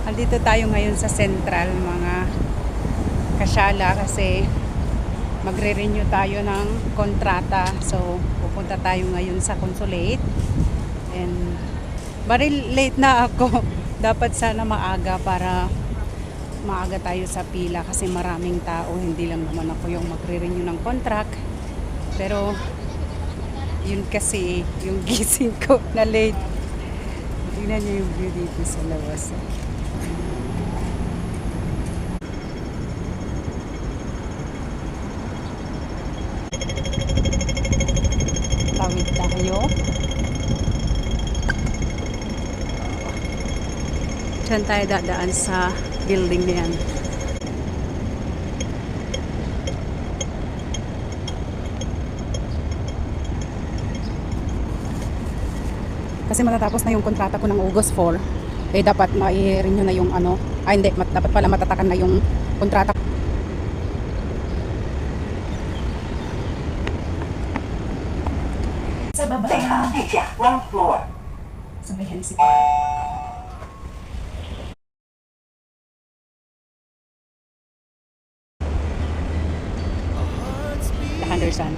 Andito tayo ngayon sa Central, mga kasyala, kasi magre-renew tayo ng kontrata. So, pupunta tayo ngayon sa consulate. And, bari late na ako. Dapat sana maaga para maaga tayo sa pila kasi maraming tao. Hindi lang naman ako yung magre-renew ng contract. Pero, yun kasi, yung gising ko na late. Tingnan niyo yung view dito sa labas. Tawid tayo. Diyan tayo dadaan sa building na yan. Kasi matatapos na yung kontrata ko ng August 4. Eh dapat ma-renew na yung ano. Hindi, dapat pala matatakan na yung kontrata. Sa baba. Ground floor. Sa may Hensi. Henderson.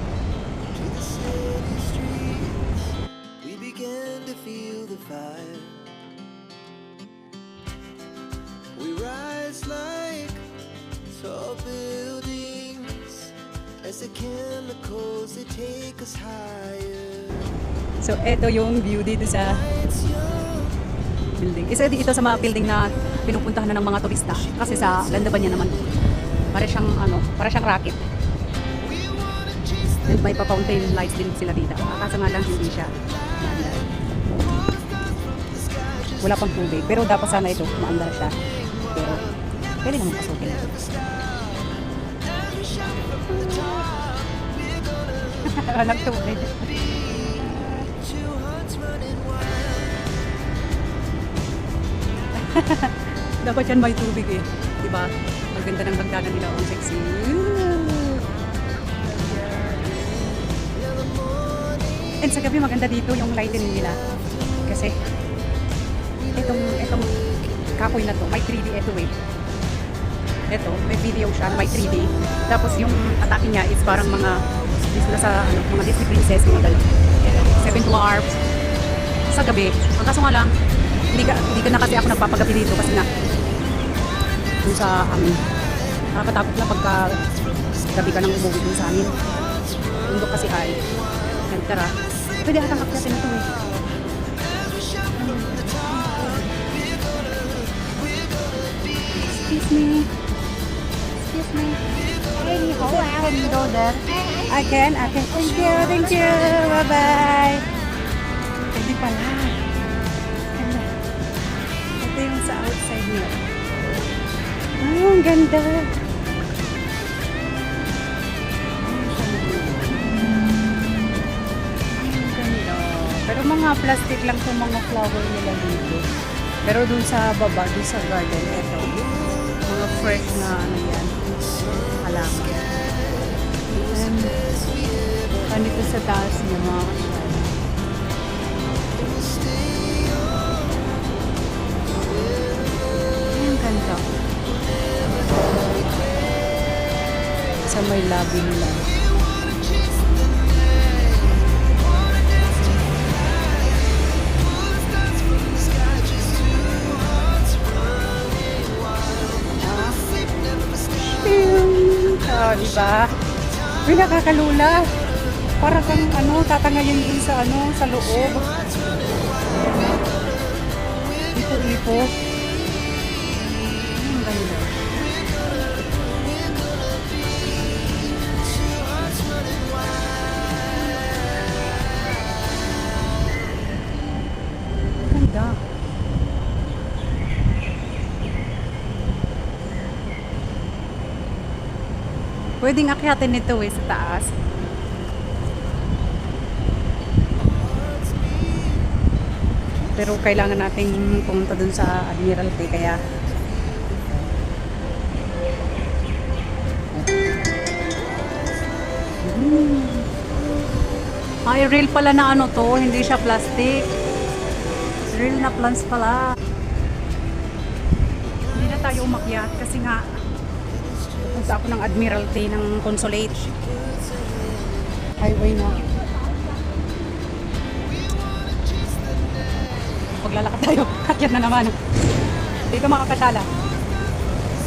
We began to feel the fire. We rise like tall buildings as the chemicals they take us higher. So, eto yung view dito sa building. Isa dito sa mga building na pinupuntahan na ng mga turista. Kasi sa ganda ba niya naman. Para siyang rocket. And may pa-fountain lights din sila dito. Kaso nga lang hindi siya maandar. Wala pang tubig. Pero dapat sana ito, maandar siya. Pero, pwede naman pasukin. Walang tubig. Dapat yan may tubig eh. Diba? Ang ganda ng hagdanan nila. Ang sexy. And sa gabi maganda dito yung lighting nila. Kasi itong kahoy na to, may 3D ito eh. Ito, may video siya, may 3D. Tapos yung atake niya is parang mga mga Disney princess, mga gano'n. Seven Dwarfs. Sa gabi. Ang kaso nga lang, hindi ka na kasi ako nagpapagabi dito kasi nga dun sa amin. Nakakatakot na pagka gabi ka nang umuwi dun sa amin. Bundok kasi ay tara. Pwede atang akyatin ito eh. Excuse me. Excuse me. Hey, how can you go there? I can. Thank you. Bye-bye. Pwede pala. Ito yung sa outside niya. Oh, ang ganda. Pero mga plastic lang itong mga flower nila dito. Pero dun sa baba, dun sa garden, ito. Mga fresh na ano yan. Halaman. And andito sa taas niya mga kasyala. Ang ganda. Sa may lobby nila. Oh, diba? Uy, nakakalula. Para kang tatangayin din sa sa loob. Ipo-ipo. Ang ganda. Ganda. Pwedeng akyatin nito sa taas. Pero kailangan nating pumunta dun sa Admiralty kaya Ay, real pala na to, hindi siya plastic. Real na plants pala. Hindi na tayo umakyat kasi nga pupunta ako ng Admiralty ng Consulate. Highway na. Paglalakad tayo, akyat na naman. Dito mga kasala.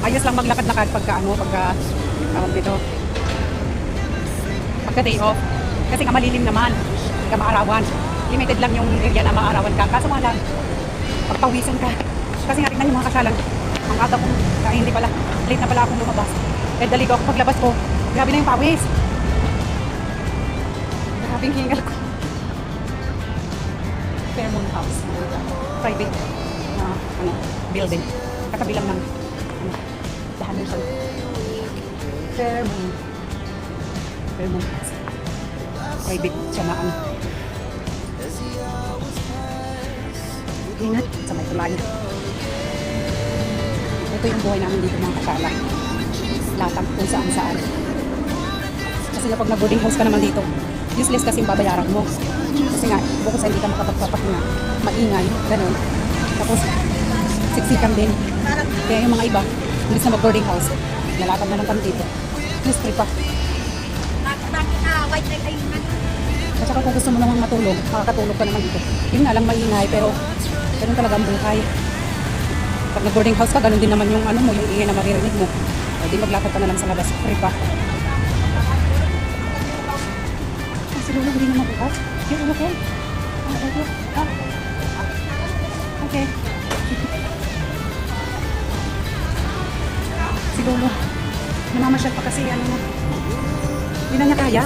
Ayos lang maglakad-lakad pagka tawag dito. Pagka day off. Kasi nga malilim naman. Hindi ka maarawan. Limited lang yung area na maarawan ka. Kaso nga lang, pagpawisan ka. Kasi nga tignan yung mga kasalan. Ang aga kong, hindi pala. Late na pala akong lumabas. Kaya daligo ako paglabas ko. Grabe na yung pawis. Grabing hingal ko. Fairmont House. Private na building. Katabilang ng dahan mo siya. Fairmont House. Private siya na ingat sa may tulay. Ito yung buhay namin dito mga kasala. Latag kung saan-saan. Kasi kapag nag-boarding house ka naman dito, useless kasi yung babayaran mo. Kasi nga, bukod sa hindi ka makapagpapahinga, maingay, ganun. Tapos, siksikan din. Kaya yung mga iba, imbis na mag-boarding house, nalatag na lang kami dito. Please, free pa. At saka kung gusto mo naman matulog, makakatulog ka naman dito. Yun nga lang maingay, pero ganun talaga ang buhay. Pag nag-boarding house ka, ganun din naman yung yung ingay na maririnig mo. O di maglakad ka na lang sa labas, free pa. Ay, si Lolo, hindi naman bukas. You're okay? Okay. Si Lolo, namamasyal pa kasi hindi na niya kaya.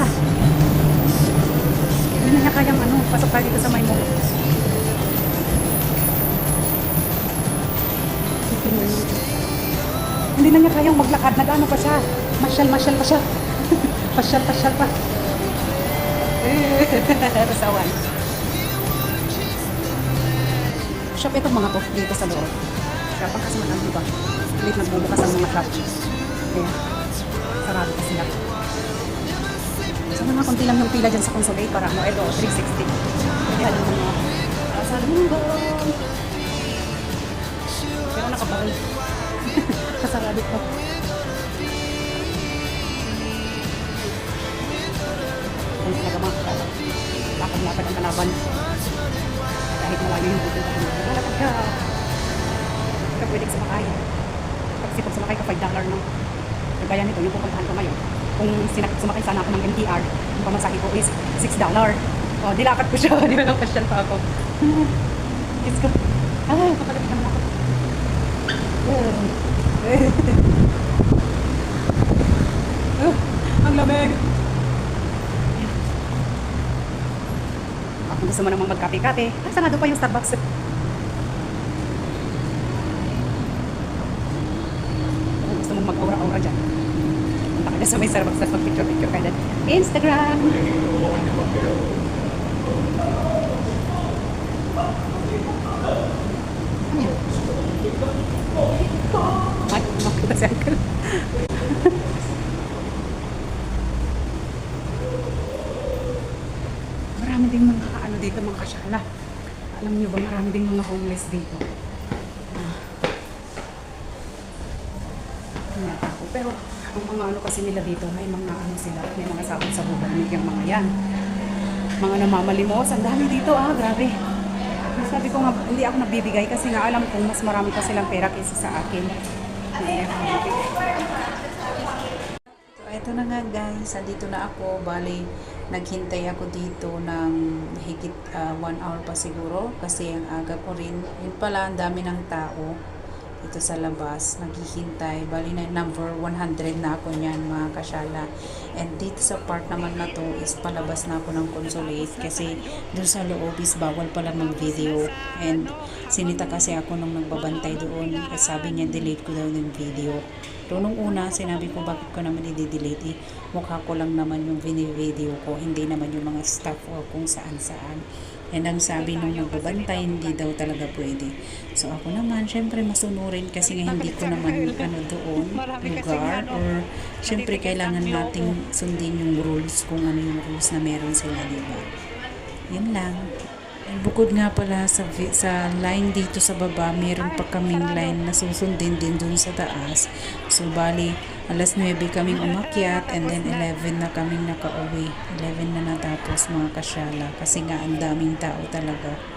Hindi na niya kayang pasok tayo dito sa may mall. Hindi na niya kayang maglakad. Nag-ano pa siya. Masyal pa siya. Pasyal pa. Rasawan. Shop itong mga to dito sa loob. Shop ang kasi man ba? Late nagbubukas ang mga shop. Kaya, sarado kasi sila. So mga konti lang yung pila dyan sa Consulate para ito, 360. Kaya yung mga salungo. Pero nakabawal. Kasarado ko. Kung talaga mga kakala. Lakad-lakad ang kalaban. Kahit malayo yung pupuntahan mo. Lalakad ka. Hindi ka pwedeng sumakay. Pag sumakay ka $5 no. Kagaya nito, yung pupuntahan ko ngayon. Kung sumakay sana ako ng MTR, yung pamasahe ko is $6. O, dilakad ko siya. Di ba lang pasyal pa ako. Kiss ko. Ay, kapalapit naman ako. Ang lamig. Kung gusto mo namang magkape-kape, sarado pa yung Starbucks. Kung gusto mong mag-aura-aura dyan, punta ka na sa may Starbucks at mag-picture-picture ka dyan. Instagram! Ay, makita si Uncle. Marami ding mga dito mga kasyala. Alam niyo ba marami ding mga homeless dito. Pero ang mga kasi nila dito, may mga sila, may mga sabot sa buhay yung mga yan. Mga namamalimos, ang dami dito grabe. Sabi ko nga, hindi ako nagbibigay kasi nga alam kong mas marami pa silang pera kaysa sa akin. So, ito na nga guys, andito na ako. Bali, naghintay ako dito ng higit 1 hour pa siguro kasi ang aga ko rin. Yun pala, ang dami ng tao dito sa labas, naghihintay. Bali na number 100 na ako niyan mga kasyala. And dito sa part naman na to is palabas na ako ng Consulate kasi doon sa loob is bawal pala mag-video. And sinita kasi ako nung nagbabantay doon kasi sabi niya delete ko daw yung video. So nung una sinabi ko bakit ko naman i-delete mukha ko lang naman yung video ko, hindi naman yung mga staff o kung saan-saan. And ang sabi nung nagbabantay, hindi daw talaga pwede. So ako naman, syempre masunurin kasi nga hindi ko naman doon lugar or syempre kailangan nating sundin yung rules kung ano yung rules na meron sila, diba? Yun lang. Bukod nga pala sa line dito sa baba, meron pa kaming line na susundin din dun sa taas. So, bali, alas 9 kaming umakyat and then 11 na kaming nakauwi. 11 na natapos mga kasyala kasi nga ang daming tao talaga.